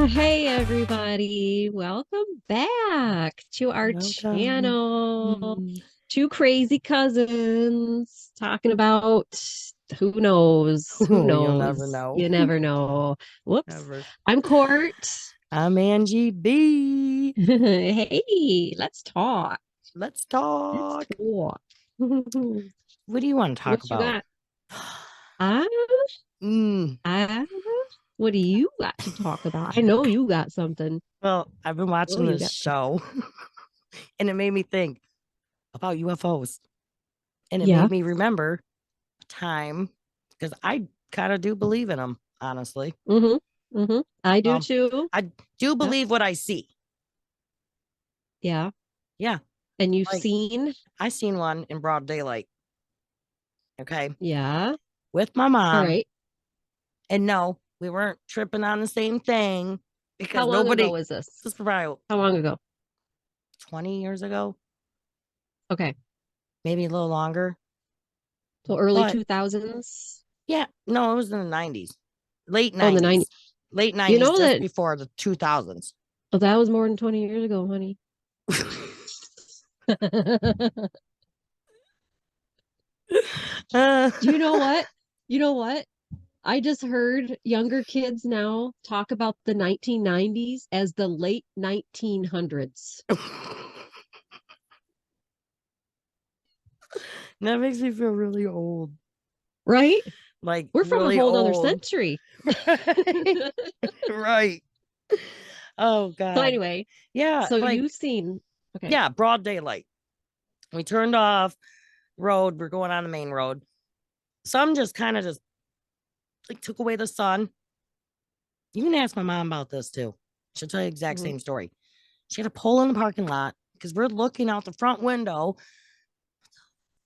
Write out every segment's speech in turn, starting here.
Hey everybody, welcome back to our Welcome. channel. Mm. Two crazy cousins talking about who knows, who Oh, you'll never knows. know. You never know. Whoops. Never. I'm Court. I'm Angie B. Hey, let's talk. Let's Let's talk. talk. What do you want to talk What you about? got? Ah, Mm. ah, what do you got to talk about? I know you got something. Well, I've been I know watching you this got show and it made me think about UFOs. And it Yeah. made me remember a time because I kind of do believe in them, honestly. Mm-hmm. Mm-hmm. I do Um, too. I do Yep. believe what I see. Yeah. Yeah. And you've Like seen? I seen one in broad daylight. Okay. Yeah. With my All mom. right. And no, we weren't tripping on the same thing How because long ago nobody, was this? this was probably How long ago? 20 years ago, Okay. maybe a little longer. So early But 2000s. yeah, no, it was in the 90s, late Oh, in the 90s. 90s, late You 90s, know just that before the 2000s. oh, that was more than 20 years ago, honey. uh, Do you know what? You know what? I just heard younger kids now talk about the 1990s as the late 1900s. that makes me feel really old, Right? like We're from a really whole nother old. century. Right. Right. Oh, So God. anyway, Yeah. so Like, you've seen, okay. yeah, broad daylight. We turned off road. We're going on the main road. Some just kind of just like took away the sun. You can ask my mom about this too. She'll tell you the exact Mhm. same story. She had a pole in the parking lot because we're looking out the front window.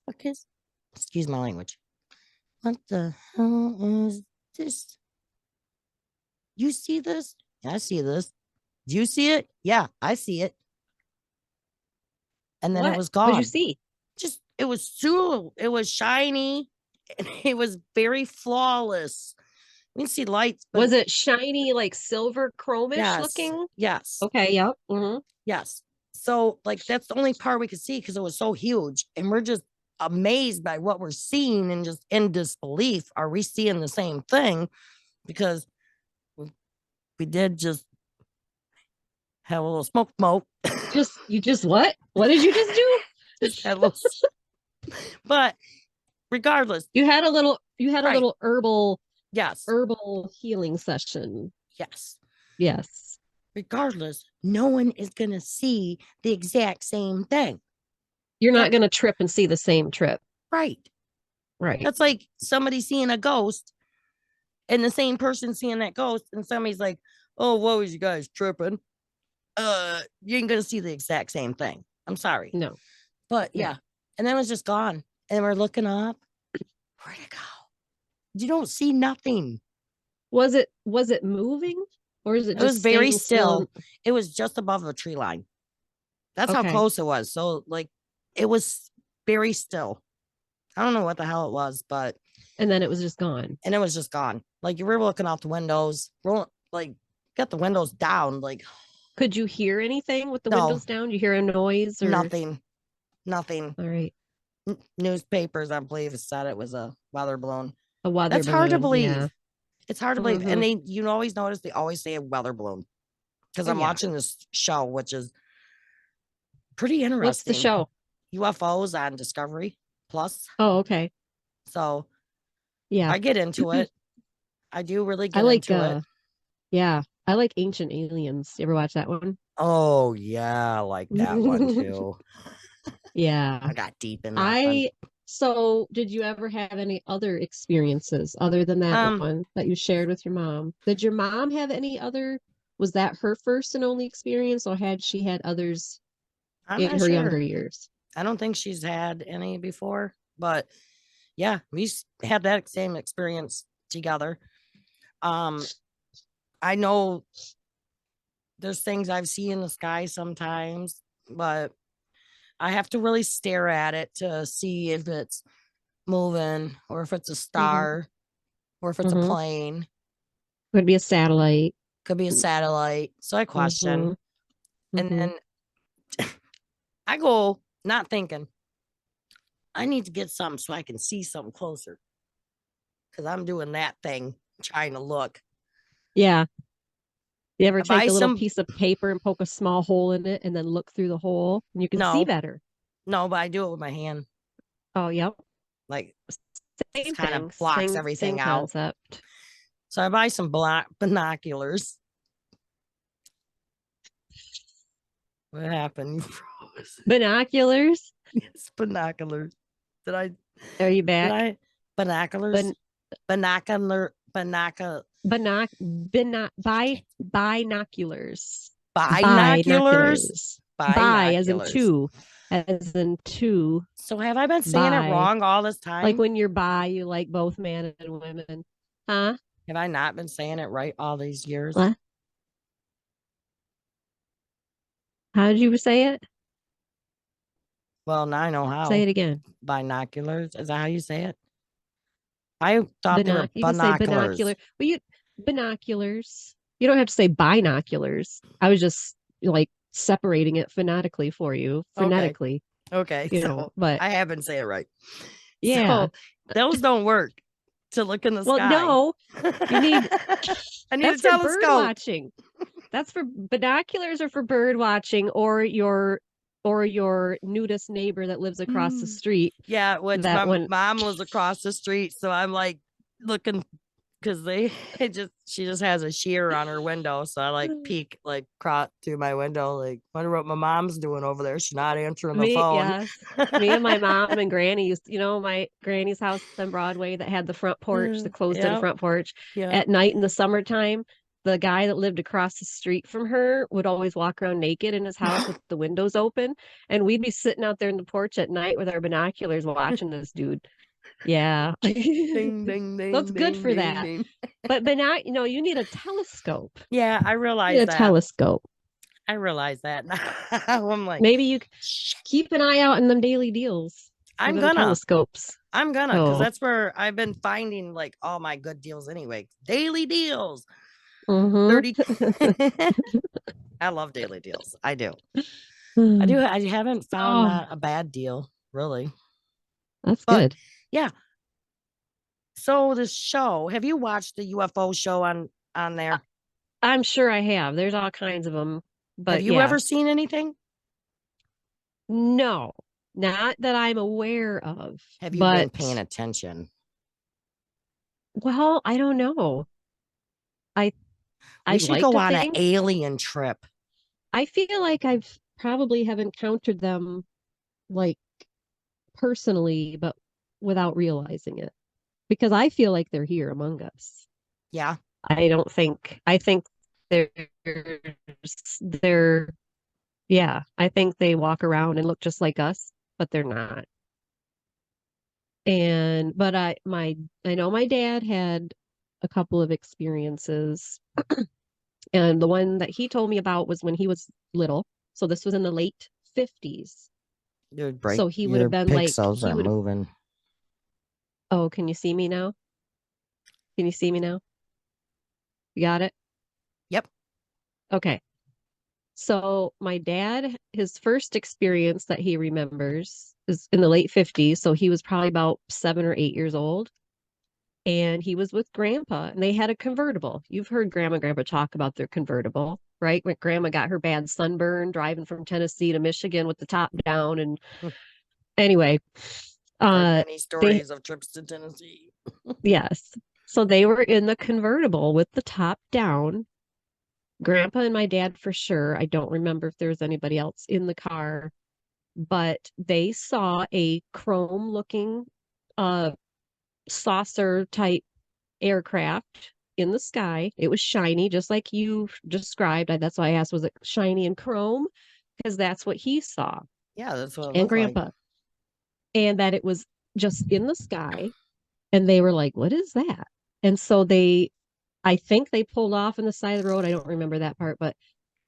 What is, excuse my language. What the hell is this? You see this? Yeah, I see this. Do you see it? Yeah, I see it. And then it What? was What'd you gone. see? Just, it was so, it was shiny and it was very flawless. We can see lights, but Was it shiny, like silver chromish yes, looking? yes. Okay, yep. Hmm. Yes. So like that's the only part we could see because it was so huge. And we're just amazed by what we're seeing and just in disbelief. Are we seeing the same thing? Because we did just have a little smoke. You just what? What did you just do? Just had a little, but regardless, You had a right. little Yes. herbal healing session. Yes. Yes. Regardless, no one is gonna see the exact same thing. You're not That's going to trip and see the same trip. right. Right. That's like somebody seeing a ghost and the same person seeing that ghost, and somebody's like, "Oh, what was you guys tripping?" You ain't gonna see the exact same thing. I'm sorry, No. but No. yeah. And then it was just gone, and we're looking up. Where'd it go? You don't see nothing. Was it moving or is it It was just very staying still? still. It was just above a tree line. That's how Okay. close it was. So like, it was very still. I don't know what the hell it was, but And then it was just gone. and it was just gone. Like you were looking out the windows, roll like got the windows down. Like Could you hear anything with the no, windows down? You hear a noise or nothing, nothing. all right. Newspapers, I believe, said it was a weather balloon. A weather That's hard to balloon. Yeah. believe. It's hard to believe. Hmm. And they, you always notice they always say a weather balloon because Oh I'm yeah. watching this show, which is pretty What's the interesting. show? UFOs on Discovery Plus. Oh, okay. So Yeah. I get into it. I do really I get like into it. yeah, I like Ancient Aliens. You ever watch that one? Oh, yeah, I like that one too. Yeah. I got deep in that one. I so did you ever have any other experiences other than that Um, one that you shared with your mom? Did your mom have any other was that her first and only experience or had she had others I'm in not her younger sure. years? I don't think she's had any before, but yeah, we had that same experience together. Um, I know there's things I've seen in the sky sometimes, but I have to really stare at it to see if it's moving or if it's a Hmm. star or if it's a Hmm. plane. Could be a satellite. Could be a satellite. So I question. Mm-hmm. And Mm-hmm. then I go, not thinking, I need to get something so I can see something closer. Because I'm doing that thing, trying to look. Yeah. You ever I buy take a little some, piece of paper and poke a small hole in it and then look through the hole and you can see no, better? no, but I do it with my hand. Oh, yep. Like, just Same kind of thing. blocks Same everything out. concept. So I buy some binoculars. What happened? You froze. Binoculars. Yes, binoculars. Did I, Are you did back? I, binoculars? Bin, Binocular, binoculars. binoculars, Binoculars. Bi binoculars. as in two. So have I been saying it Bi. wrong all this Like time? when you're bi, you like both men and women. Huh? Have I not been saying it right all these years? What? How did you say it? Well, now I know Say how. it again. Binoculars. Is that how you say it? I thought they were You can say binocular. binoculars. Well, you binoculars. You don't have to say binoculars. I was just like separating it phonetically for you, Okay. phonetically, Okay. So but I have been saying it right. yeah. So those don't work to look in the Well, sky. no, you need I need a that's for bird telescope. watching. That's for binoculars or for bird watching or your nudist neighbor that lives across the street Yeah, which that my when mom was across the street. So I'm like looking because she just has a sheer on her window. So I like peek like crop through my window, like wonder what my mom's doing over there. She's not answering the me, phone. yes. Me and my mom and granny used, my granny's house on Broadway that had the front porch, the closed in Yep. front porch. Yep. At night in the summertime, the guy that lived across the street from her would always walk around naked in his house with the windows open. And we'd be sitting out there in the porch at night with our binoculars watching this dude. Yeah. Ding ding So it's ding good ding for ding that. ding. But you need a telescope. Yeah, I You need realize a that. telescope. I realize that. Now I'm like, Maybe you keep an eye out in them daily deals for I'm them gonna. telescopes. Because Oh. that's where I've been finding like all my good deals anyway. Daily deals. Mm-hmm. 30. I love daily deals. I do. Oh, I haven't found that a bad deal, really. that's But good. yeah. So the show, have you watched the UFO show on I- there? I'm sure I have. There's all kinds of them. Have But you yeah, ever seen anything? no, not that I'm aware of. Have you been paying But, attention? well, I don't know. I We I'd should like go to on an think. alien trip. I feel like I've probably have encountered them like personally, but without realizing it. Because I feel like they're here among us. Yeah. I think they're they're yeah, I think they walk around and look just like us, but they're not. And but I know my dad had a couple of experiences, and the one that he told me about was when he was little. So this was in the late 50s. So he would have Your been like pixels he are would have moving. Oh, can you see me now? Can you see me now? You got it? Yep. Okay. So my dad, his first experience that he remembers is in the late 50s. So he was probably about 7 or 8 years old. And he was with grandpa and they had a convertible. You've heard grandma and grandpa talk about their convertible, right? When grandma got her bad sunburn driving from Tennessee to Michigan with the top down. And anyway, Heard uh, many they, stories of trips to Tennessee. yes. So they were in the convertible with the top down. Grandpa and my dad for sure. I don't remember if there was anybody else in the car, but they saw a chrome looking uh saucer type aircraft in the sky. It was shiny, just like you described. That's why I asked, was it shiny and chrome? Because that's what he saw, Yeah, that's what it and looked like. grandpa, and that it was just in the sky. And they were like, what is that? And so I think they pulled off on the side of the road. I don't remember that part, but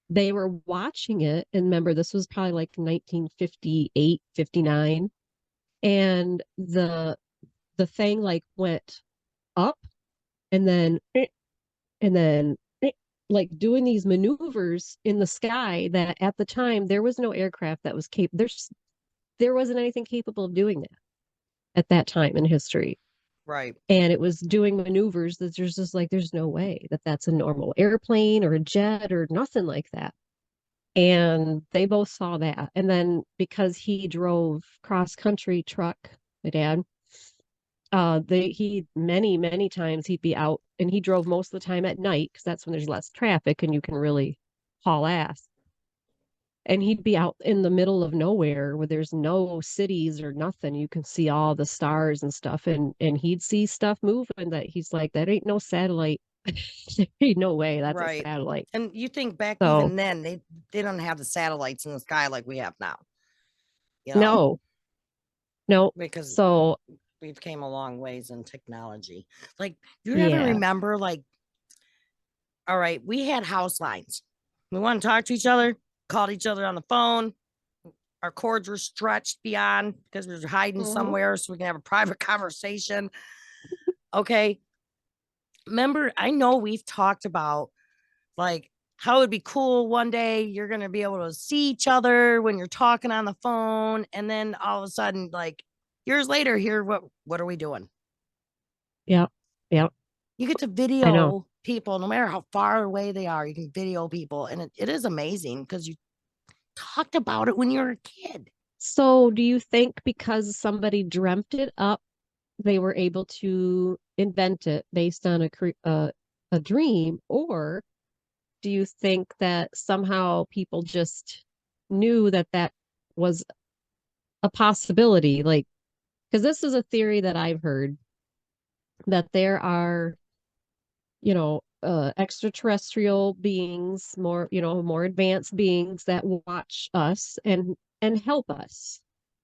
they were watching it. And remember, this was probably like 1958, 59. And the thing like went up and then like doing these maneuvers in the sky that at the time there was no aircraft that was capable. There wasn't anything capable of doing that at that time in history. Right. And it was doing maneuvers that there's just like there's no way that that's a normal airplane or a jet or nothing like that. And they both saw that. And then because he drove cross country truck, my dad, he many times he'd be out, and he drove most of the time at night because that's when there's less traffic and you can really haul ass. And he'd be out in the middle of nowhere where there's no cities or nothing. You can see all the stars and stuff, and he'd see stuff moving that he's like, that ain't no satellite. There ain't no way that's a Right. satellite. And you think back So even then, they don't have the satellites in the sky like we have now, you know, no, no. because So we've came a long ways in technology. Like, do you ever yeah. remember, like, all right, we had house lines. We want to talk to each other, called each other on the phone. Our cords were stretched beyond because we were hiding Mhm. somewhere so we can have a private conversation. Okay. Remember, I know we've talked about like how it'd be cool one day you're going to be able to see each other when you're talking on the phone. And then all of a sudden, like years later, here, what are we doing? Yeah. Yeah. You get to I know. video people no matter how far away they are. You can video people, and it is amazing because you talked about it when you were a kid. So do you think because somebody dreamt it up, they were able to invent it based on a dream, or do you think that somehow people just knew that that was a possibility? Like, because this is a theory that I've heard that there are, extraterrestrial beings, more, more advanced beings that watch us and help us.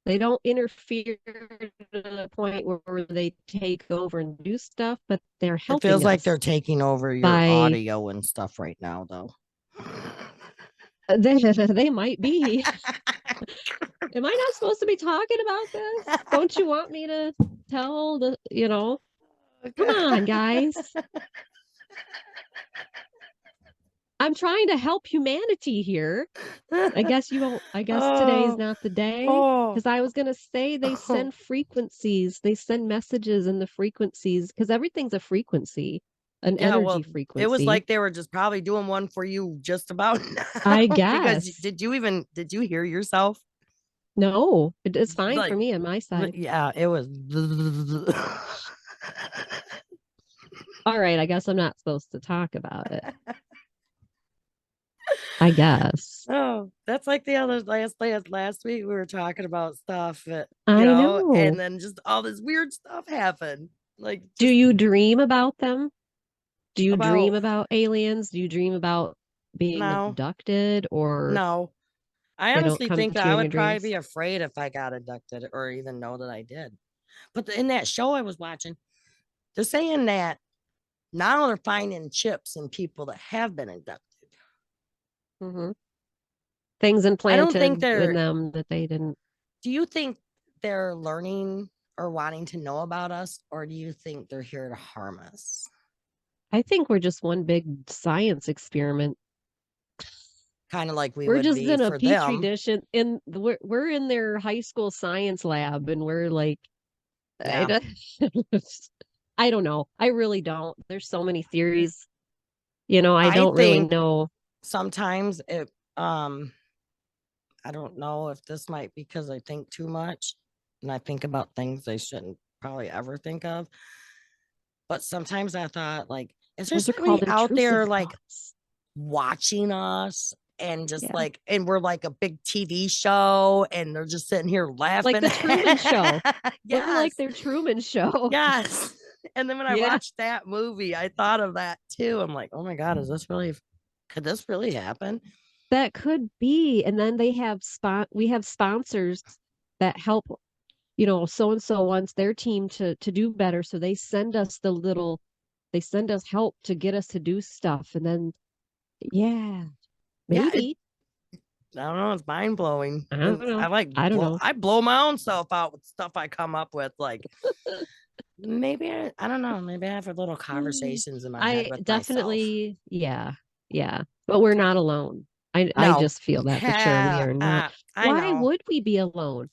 They don't interfere to the point where they take over and do stuff, but they're It feels helping like they're us taking over your by audio and stuff right now, though. they might be. Am I not supposed to be talking about this? Don't you want me to tell come on, guys. I'm trying to help humanity here. I guess you won't. I guess today's oh, not the day. oh, Because I was going to say they oh. send frequencies, they send messages in the frequencies, because everything's a frequency, an Yeah, energy well, it was frequency. like they were just probably doing one for you just about I now because guess. did you hear yourself? No, it's fine for Like, me on my side. yeah, it was. All right, I guess I'm not supposed to talk about it. I guess. Oh, that's like the other last week. We were talking about stuff, I and know. then just all this weird stuff happened. Like Do just you dream about them? Do you dream about about aliens? Do you dream about being no, abducted, or no. I they don't honestly come think to that you I in your would probably dreams? be afraid if I got abducted or even know that I did. But in that show I was watching, they're saying that now they're finding chips in people that have been abducted. Hmm. Things I don't think implanted in they're, them that they didn't. do you think they're learning or wanting to know about us, or do you think they're here to harm us? I think we're just one big science experiment. Kind of like we We're would just be in a for petri them. dish, and we're in their high school science lab, and we're like, I Yeah. don't, I don't know. I really don't. There's so many theories. I I don't really think know. sometimes um I don't know if this might be because I think too much and I think about things I shouldn't probably ever think of. But sometimes I thought, like, is there Those are somebody called out intrusive there like thoughts. watching us and just Yeah. like, and we're like a big TV show and they're just sitting here Like laughing? the Truman Show. We're like Yes. their Truman Show. Yes. And then when I Yeah. watched that movie, I thought of that too. I'm like, oh my God, could this really happen? That could be. And then we have sponsors that help, so and so wants their team to do better. So they send us help to get us to do stuff. And then yeah, Yeah, maybe. I don't know. It's mind blowing. I don't And know. I don't know. I blow my own self out with stuff I come up with. Like maybe I don't know. Maybe I have little conversations in my head I with myself. definitely, yeah. Yeah. But we're not alone. I No. just feel that for sure. We are not. I Why know. would we be alone?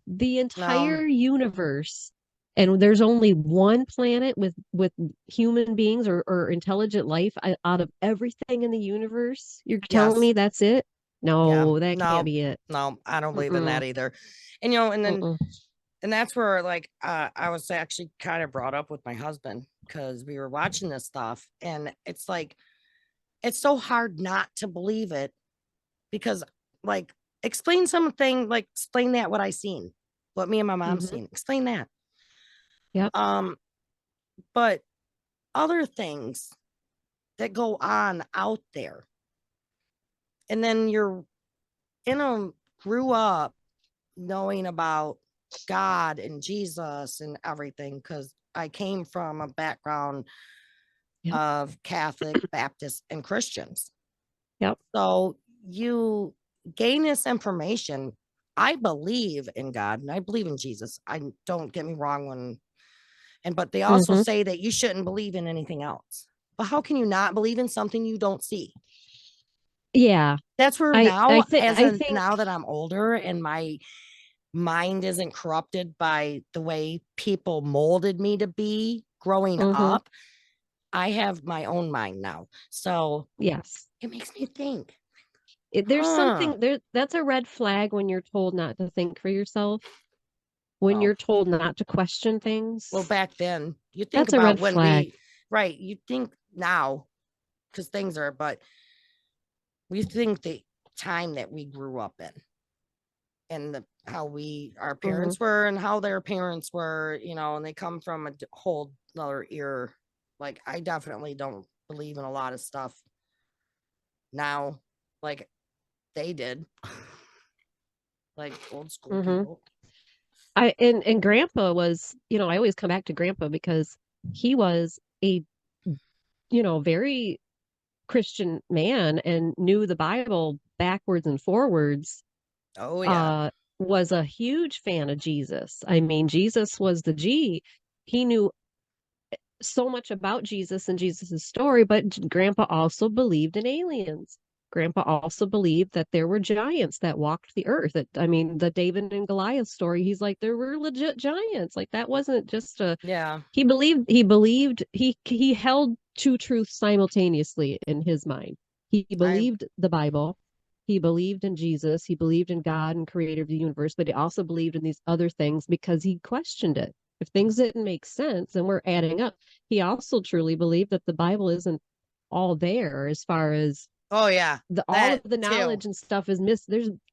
The No. entire universe, and there's only one planet with human beings or intelligent life out of everything in the universe. You're telling Yes. me that's it? Yeah. No, that can't No. be it. No, I don't believe in Mm-mm, that either. And and then mm-mm. and that's where like I was actually kind of brought up with my husband because we were watching this stuff and it's like it's so hard not to believe it because like explain something like explain that what I seen, what me and my mom Mm-hmm. seen. Explain that. Yep. Um, but other things that go on out there. And then grew up knowing about God and Jesus and everything because I came from a background Yep. of Catholic, Baptist, and Christians. Yep. So you gain this information. I believe in God and I believe in Jesus. I don't get me wrong but they also Mm-hmm. say that you shouldn't believe in anything else. But how can you not believe in something you don't see? Yeah. That's where I now, think I think now that I'm older and my mind isn't corrupted by the way people molded me to be growing mm-hmm. up, I have my own mind now. So Yes. it makes me think, There's huh? something there that's a red flag when you're told not to think for yourself, when Well, you're told not to question well, things. back then, you think That's a about red when flag. right, you think now, because things are, but we think the time that we grew up in and how our Mm-hmm. parents were and how their parents were, and they come from a whole another era. Like, I definitely don't believe in a lot of stuff now, like they did, like old school Mm-hmm. people. And grandpa was, I always come back to grandpa because he was a, very Christian man and knew the Bible backwards and forwards, Oh, yeah. uh, was a huge fan of Jesus. I mean, Jesus was the G. He knew so much about Jesus and Jesus's story, but Grandpa also believed in aliens. Grandpa also believed that there were giants that walked the earth. I mean, the David and Goliath story, he's like, there were legit giants. Like that wasn't just a Yeah. he held two truths simultaneously in his mind. He I believed the Bible, he believed in Jesus, he believed in God and creator of the universe, but he also believed in these other things because he questioned it. If things didn't make sense and we're adding up, he also truly believed that the Bible isn't all there as far as oh, yeah, all of that the too. knowledge and stuff is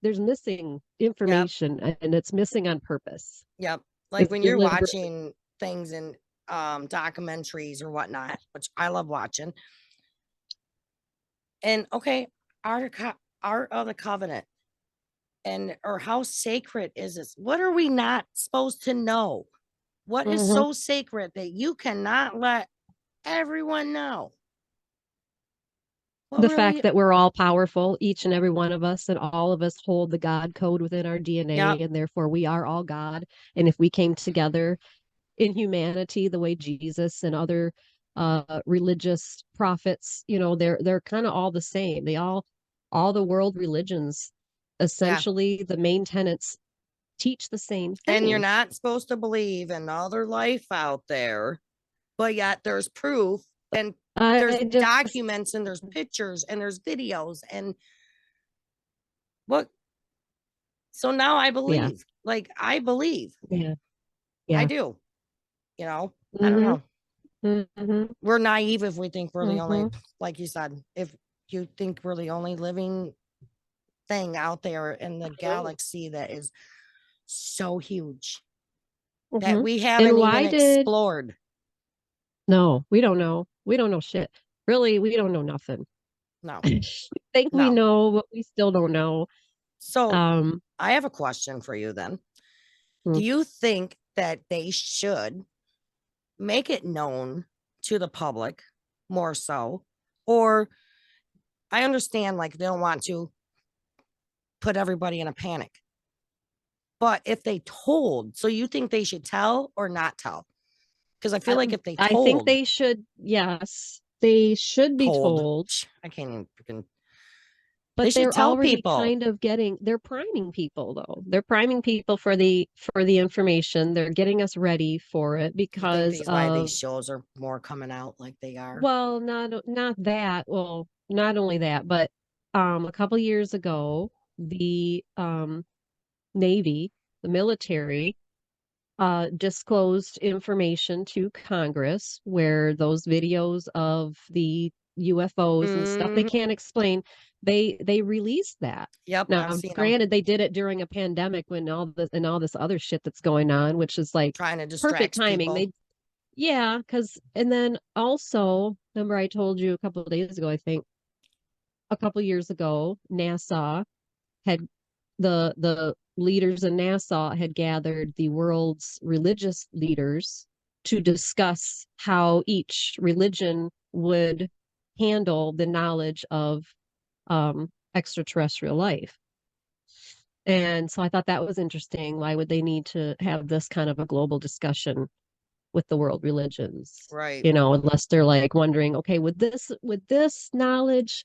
there's missing Yep. information and it's missing on purpose. Yep. Like It's when you're deliberately. watching things in documentaries or whatnot, which I love watching. And okay, art of the covenant, and or how sacred is this? What are we not supposed to know? What is Mhm. so sacred that you cannot let everyone know? What The fact really? that we're all powerful, each and every one of us, and all of us hold the God code within our DNA, Yep. and therefore we are all God. And if we came together in humanity the way Jesus and other religious prophets, they're kind of all the same. All the world religions, Yeah. essentially, the main tenets teach the same And you're thing. not supposed to believe in other life out there, but yet there's proof and there's I just, documents and there's pictures and there's videos and what? So now I yeah, believe. Like I believe. yeah, I yeah. do. I don't Mm-hmm. know. Mm-hmm. We're naive if we think we're the only, Mm-hmm. like you said, if you think we're the only living thing out there in the galaxy that is so huge that Mm-hmm. we And haven't even why did explored. no, we don't know. We don't know shit. Really, we don't know nothing. No, We think we no. know, but we still don't know. So Um, I have a question for you then. Do mm, you think that they should make it known to the public more so? Or I understand like they don't want to put everybody in a panic. But if they told, so you think they should tell or not tell? Because I feel I, like if they I think told, they should, yes. they should be told. told, I can't even freaking. They but should they're tell already people. kind of getting, they're priming people though. They're priming people for the information. They're getting us ready for it You think because these why these of, shows are more coming out like they are? well, not that. Well, not only that, but a couple years ago, the Navy, the military, disclosed information to Congress where those videos of the UFOs and stuff they Mhm. can't explain, they released that. Yep, I've Now, seen them granted, they did it during a pandemic when all this other shit that's going on, which is like trying to perfect distract timing. people. They Yeah, because and then also, remember I told you a couple of days ago, I think a couple years ago, NASA had the leaders in NASA had gathered the world's religious leaders to discuss how each religion would handle the knowledge of extraterrestrial life. And so I thought that was interesting. Why would they need to have this kind of a global discussion with the world religions? Right. You know, unless they're like wondering, okay, would this knowledge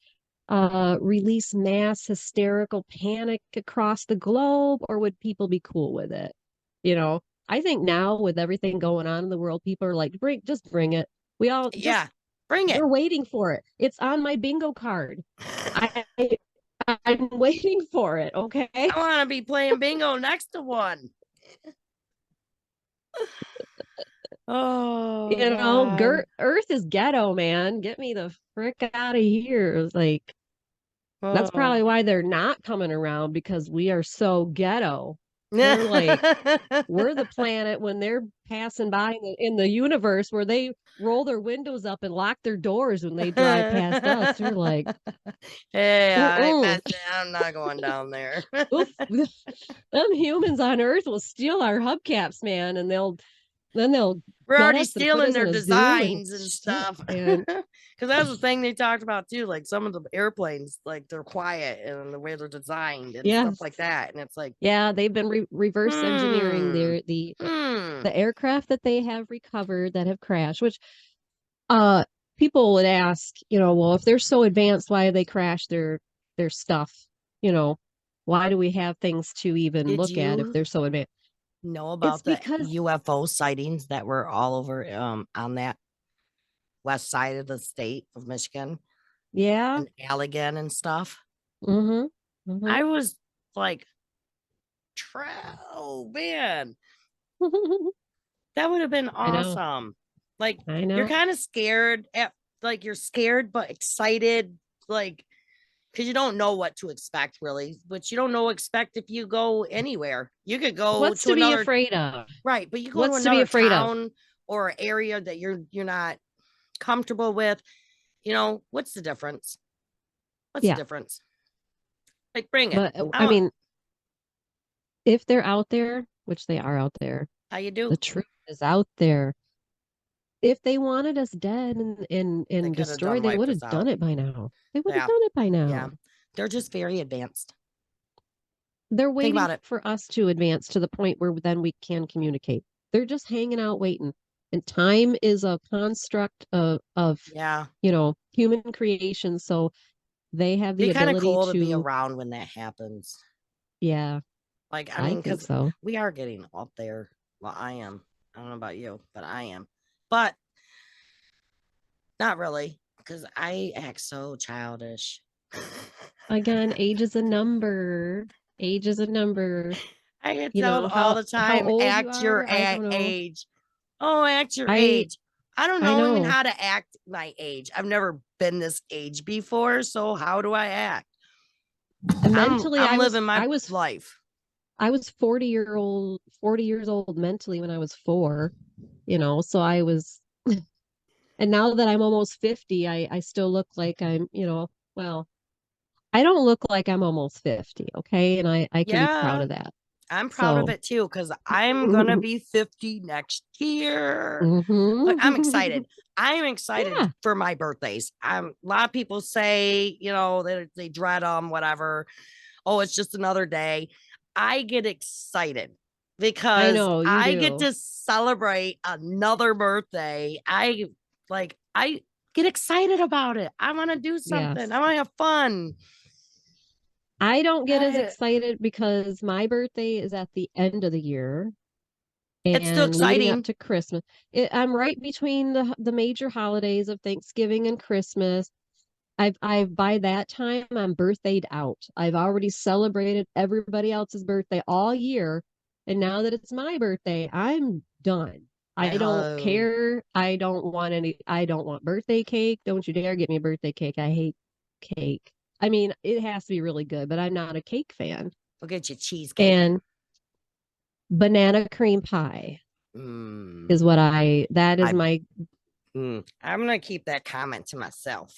release mass hysterical panic across the globe, or would people be cool with it? You know, I think now with everything going on in the world, people are like, just bring it. We all just Yeah. Bring it. We're waiting for it. It's on my bingo card. I I'm waiting for it. Okay. I want to be playing bingo next to one. Oh You know, God. Earth is ghetto, man. Get me the frick out of here. Like, that's Oh. probably why they're not coming around because we are so ghetto. We're like, we're the planet when they're passing by in the universe where they roll their windows up and lock their doors when they drive past us. They're like, Hey, mm-mm, I'm not going down there. oof, them humans on Earth will steal our hubcaps, man, and they'll We're gut already us and put stealing us in their a zoo and designs and shit, stuff. man. Because that's the thing they talked about too. Like some of the airplanes, like they're quiet and the way they're designed and stuff Yes. like that. And it's like, Yeah, they've been reverse engineering hmm, hmm. the aircraft that they have recovered that have crashed, which uh people would ask, you know, well, if they're so advanced, why do they crash their stuff? You know, why do we have things to even Did look at if you they're so advanced? know It's about the because UFO sightings that were all over on that west side of the state of Michigan yeah. and Allegan and stuff? Mm-hmm. Mm-hmm. I was like, oh man, that would have been I know. awesome. Like I you're know. kind of scared at like you're scared but excited, like because you don't know what to expect really, but you don't know what to expect if you go anywhere. You could go What's to to be another afraid of? right, but you go to What's to be another afraid of? town or area that you're not comfortable with. You know, what's the difference? What's the Yeah. difference? Like bring it. But I I don't mean, if they're out there, which they are out there, how you the do. truth is out there. If they wanted us dead They and could have destroyed, done they would wiped have us done out. it by now. They would have Yeah. done it by Yeah. now. They're just very advanced. They're Think waiting about it. for us to advance to the point where then we can communicate. They're just hanging out waiting. And time is a construct of Yeah. you know, human creation. So they have the Be kind of ability cool to be to, around when that happens. yeah, Like, I I mean, think because so. we are getting up there. Well, I am. I don't know about you, but I am. But not really, because I act so childish. Again, age is a number. Age is a number. I get You told know, all the how time, old you act your are, I don't know. age. Oh, act your I age. I don't I know even know. how to act my age. I've never been this age before, so how do I act? And I'm mentally I'm living my life. I was 40 years old mentally when I was 4, you know, so I was, and now that I'm almost 50, I still look like I'm, you know, well, I don't look like I'm almost 50, okay? And I can be proud Yeah, of that. I'm proud of So, it too because I'm gonna be 50 next year. Like I'm mhm. excited. I'm excited Yeah, for my birthdays. A lot of people say, you know, they dread them, whatever. Oh, it's just another day. I get excited I because know you I get do. to celebrate another birthday. I like I Get excited about it. I want to do Yes. something. I want to have fun. I don't get as excited because my birthday is at the end of the year It's still and leading up exciting. to Christmas. I'm right between the major holidays of Thanksgiving and Christmas. I've by that time I'm birthdayed out. I've already celebrated everybody else's birthday all year, and now that it's my birthday, I'm done. I don't Oh, care. I don't want birthday cake. Don't you dare get me a birthday cake. I hate cake. I mean, it has to be really good, but I'm not a cake fan. we'll get you cheesecake. And banana cream pie Mm, is that is I, my, I'm going to keep that comment to myself.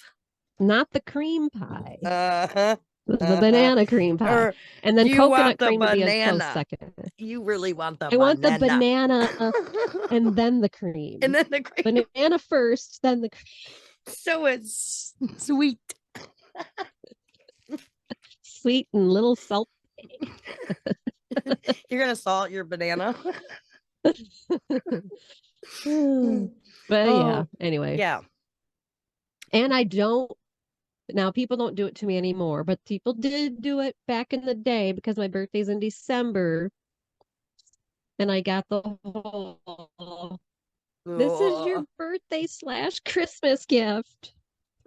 not the cream pie, Uh-huh. the Uh-huh. banana cream pie. Or And then you want coconut the cream would be a close banana. second. You really want the I want the banana. banana and then the And cream. then the cream. Banana first, then the cream. So it's sweet. Sweet and little salt. You're going to salt your banana. But yeah, Oh, anyway. yeah. And now people don't do it to me anymore, but people did do it back in the day because my birthday's in December. And I got the whole, this is your Ugh. birthday / Christmas gift.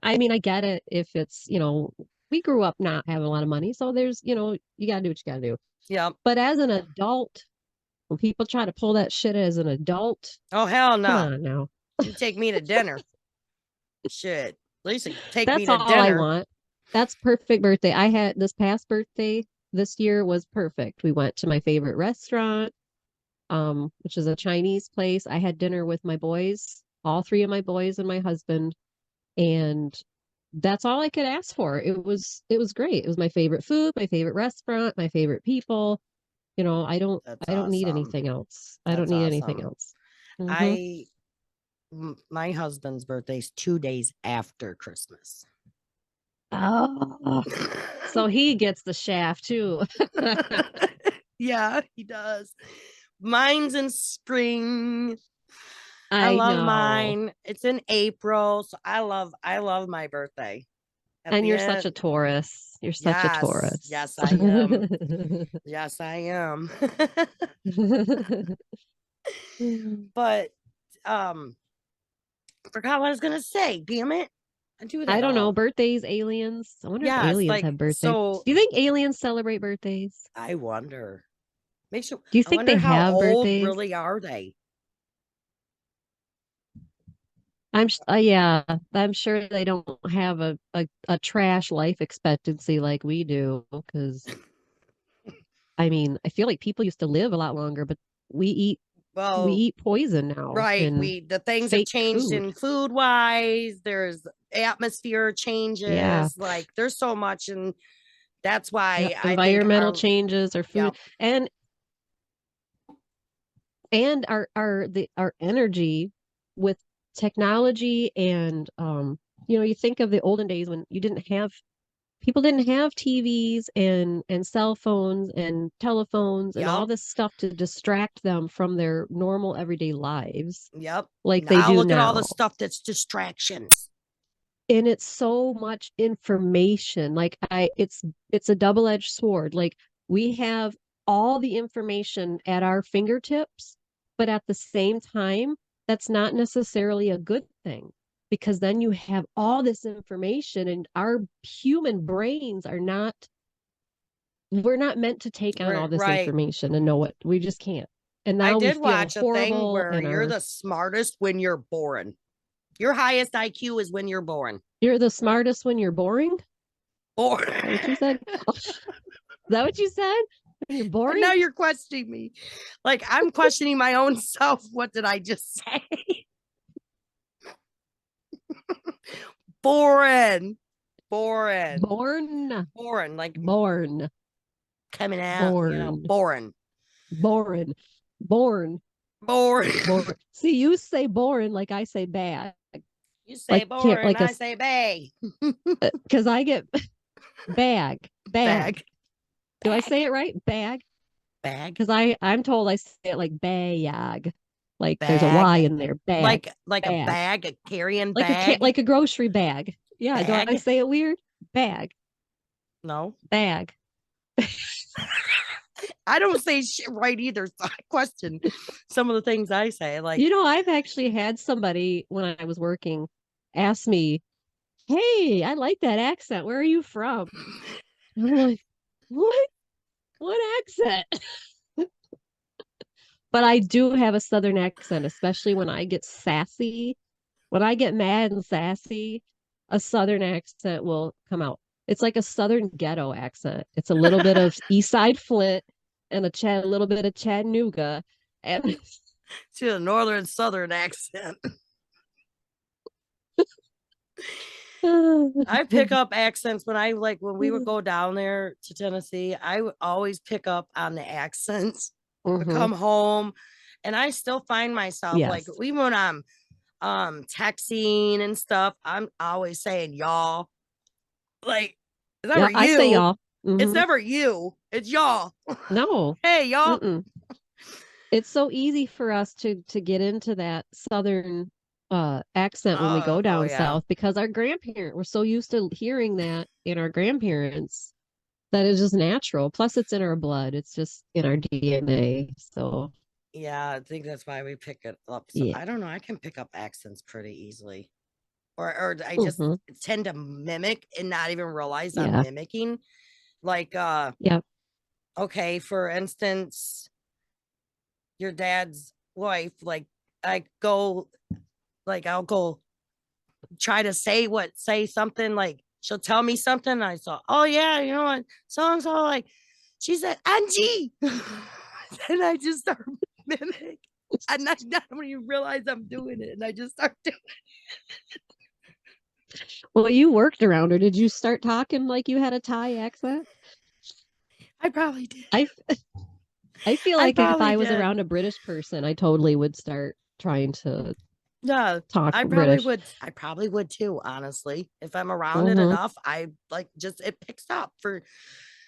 I mean, I get it if it's, we grew up not having a lot of money. So there's, you got to do what you got to do. Yep. But as an adult, when people try to pull that shit as an adult, Oh, hell come no. on now. You take me to dinner. Shit. At least take me That's to all I dinner. want. That's perfect birthday. I had this past birthday this year was perfect. We went to my favorite restaurant, which is a Chinese place. I had dinner with my boys, all three of my boys and my husband, and that's all I could ask for. It was great. It was my favorite food, my favorite restaurant, my favorite people. I don't That's I don't need awesome. anything else. I don't That's need anything awesome. else. Hmm. My husband's birthday's 2 days after Christmas. Oh, so he gets the shaft too. Yeah, he does. Mine's in spring. I I love know. mine. It's in April, so I love my birthday. At And the you're such a end, Taurus. You're such a yes, Taurus. yes, I am. Yes, I am. But forgot what I was gonna say. Damn it. I do I that don't know. all. Birthdays, aliens. I wonder if Yes, aliens like have birthdays. so Do you think aliens celebrate birthdays? I wonder. Make sure Do you I think wonder they how have old birthdays? really are they? Yeah, I'm sure they don't have a trash life expectancy like we do. Because I mean, I feel like people used to live a lot longer, but we eat we Well, eat poison now right. and The things have fake changed food. in food wise. There's atmosphere Yeah. changes. Like there's so much, and that's why Yep. I think Environmental our changes or yeah, food and our energy with technology and you think of the olden days when people didn't have TVs and cell phones and telephones and all yep, this stuff to distract them from their normal everyday lives yep. like they Now do look at all the now. stuff that's distractions. And it's so much information. Like it's a double-edged sword. Like we have all the information at our fingertips, but at the same time, that's not necessarily a good thing because then you have all this information and our human brains are not we're not meant to take on all this Right. information and know it. We just can't. And I now we did feel watch a thing horrible where and you're our the smartest when you're born. Your highest IQ is when you're born. you're the smartest when you're boring. Is Born. that what you said? Is that what you said? When you're And boring? now you're questioning me. Like I'm questioning my own self. What did I just say? Boring. Boring. Born. Boring. Like Born. coming out, Born. boring. Born. Born. Boring. Born. See, you say born like I say bag. You say Like can't boring, like a I say bay. because I get bag. Bag. Bag. Do I Bag. say it right? Bag? Bag. Because I'm told I say it like bayag. Like there's a Y Bag. in there. Bag. Like a Bag. bag, a carrying bag. Like a grocery bag. Yeah, do I Bag. say it weird? Bag. No. Bag. I don't say shit right either. So I question some of the things I say. Like, I've actually had somebody when I was working ask me, "Hey, I like that accent. Where are you from?" And I'm like, "What? What accent?" But I do have a southern accent, especially when I get sassy. When I get mad and sassy, a southern accent will come out. It's like a southern ghetto accent. It's a little bit of East Side Flint and a little bit of Chattanooga. And to a northern southern accent. I pick up accents when we would go down there to Tennessee. I would always pick up on the accents. I Mhm. come home, and I still find myself like Yes. even when I'm texting and stuff, I'm always saying y'all. Like it's Yeah, never I say you. y'all. It's Mhm. never you. It's y'all. No. Hey y'all. Mm-mm. It's so easy for us to get into that southern accent when we go Oh down yeah. south because our grandparents we're so used to hearing that in our grandparents that is just natural. Plus it's in our blood. It's just in our DNA. So, Yeah, I think that's why we pick it up. So yeah. I don't know. I can pick up accents pretty easily. Or I just Mhm. tend to mimic and not even realize I'm Yeah. mimicking. Like Yep. okay, for instance, your dad's wife, like I go I'll go try to say something like she'll tell me something and I saw, oh yeah, you know what, so and so like she said Angie. And I just start mimic. And I don't even realize I'm doing it. And I just start doing Well, you worked around her. Did you start talking like you had a Thai accent? I probably did. I I feel I like if probably I was did. around a British person, I totally would start trying to Yeah, talk British. I probably would too, honestly. If I'm around it Hmm. enough, I like just it picks up for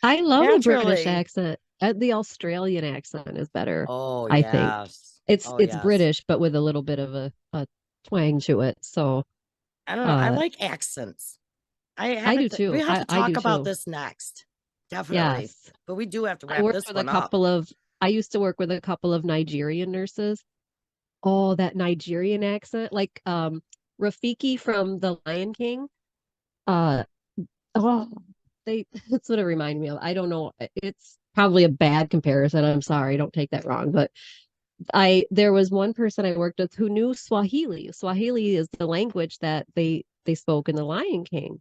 I love a British naturally. accent. The Australian accent is better, Oh I think. yes. Oh It's yes. British, but with a little bit of a twang to it. So, I don't know. I uh, like accents. I do We too. have to I do talk about too. this next. Definitely. Yes. But we do have to I wrap worked this with a one up. couple of, I used to work with a couple of Nigerian nurses. Oh, that Nigerian accent, like Rafiki from The Lion King. Uh, oh, that's what it reminded me of. I don't know. It's probably a bad comparison. I'm sorry. Don't take that wrong. But there was one person I worked with who knew Swahili. Swahili is the language that they spoke in The Lion King.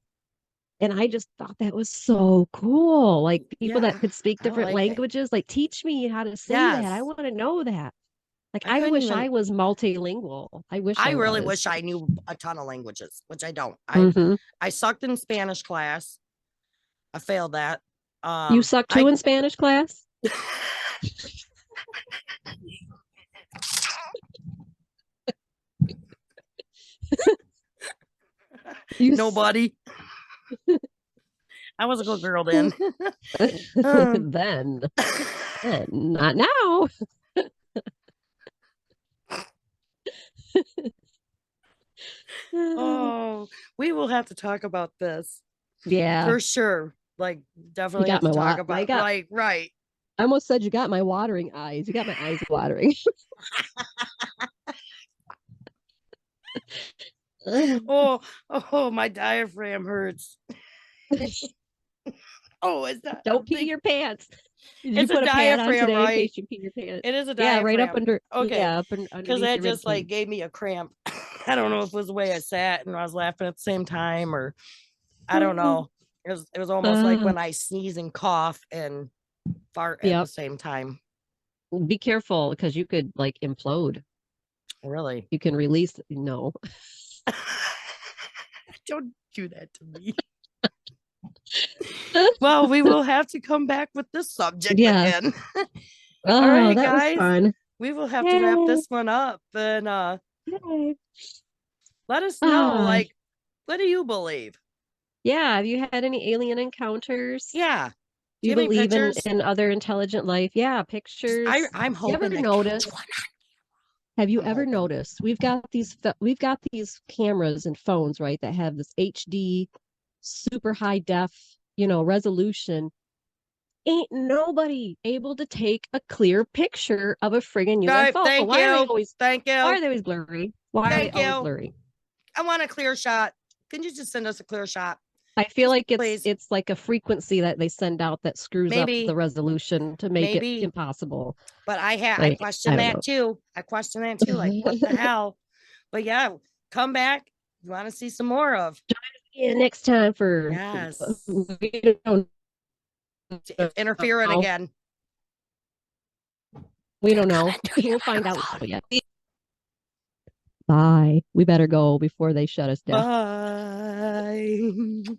And I just thought that was so cool. Like people that Yeah, could speak I different like it. languages, like teach me how to say that. I Yes. want to know that. Like I I couldn't wish even I was multilingual. I wish I I really was. wish I knew a ton of languages, which I don't. Hmm. I sucked in Spanish class. I failed that. You suck too I in Spanish class? You s- nobody. I was a good girl then. Um, then, not now. oh, we will have to talk about this Yeah, for sure. Like, you definitely have got to my talk what? I about got. right. I almost said you got my watering eyes. You got my eyes watering. Oh, oh, my diaphragm hurts. Oh, is that? I'm Don't pee thinking your pants. Did you it's a put a pad on diaphragm, today in right? case you pee your pants? It is a Yeah, right up diaphragm. under. Okay, Yeah, because underneath that your rib just like cage. gave me a cramp. I don't know if it was the way I sat and I was laughing at the same time, or I don't know. It was almost like Uh, when I sneeze and cough and fart at the yep. same time. Be careful because you could like implode. Really. You can release. No. Don't do that to me. Well, we will have to come back with this subject Yeah. again. All Oh, right, that was guys. fun. We will have to wrap Yay. this one up and Yay. let us know, Ah, like, what do you believe? yeah. Have you had any alien encounters? Yeah. Do Do you you have any believe pictures? in other intelligent life? Yeah, Because pictures. I'm You ever hoping to catch notice? one. Have you I'm ever hoping. noticed we've got these cameras and phones, right, that have this HD super high def, resolution. Ain't nobody able to take a clear picture of a friggin' No, UFO. thank you. Thank Why you. are they always blurry? Why are they Thank always you. blurry? I want a clear shot. Can you just send us a clear shot? I feel Just like please. it's like a frequency that they send out that screws up the Maybe, resolution to make it maybe. impossible. But I Like, I question don't that know. too. I question that too. Like, what the hell? But yeah, come back. You want to see some more of? Yeah, next time for Yes. we don't It's interfering know. again. We They're don't know. gonna do your We'll find out microphone. yet. Bye. We better go before they shut us down. Bye.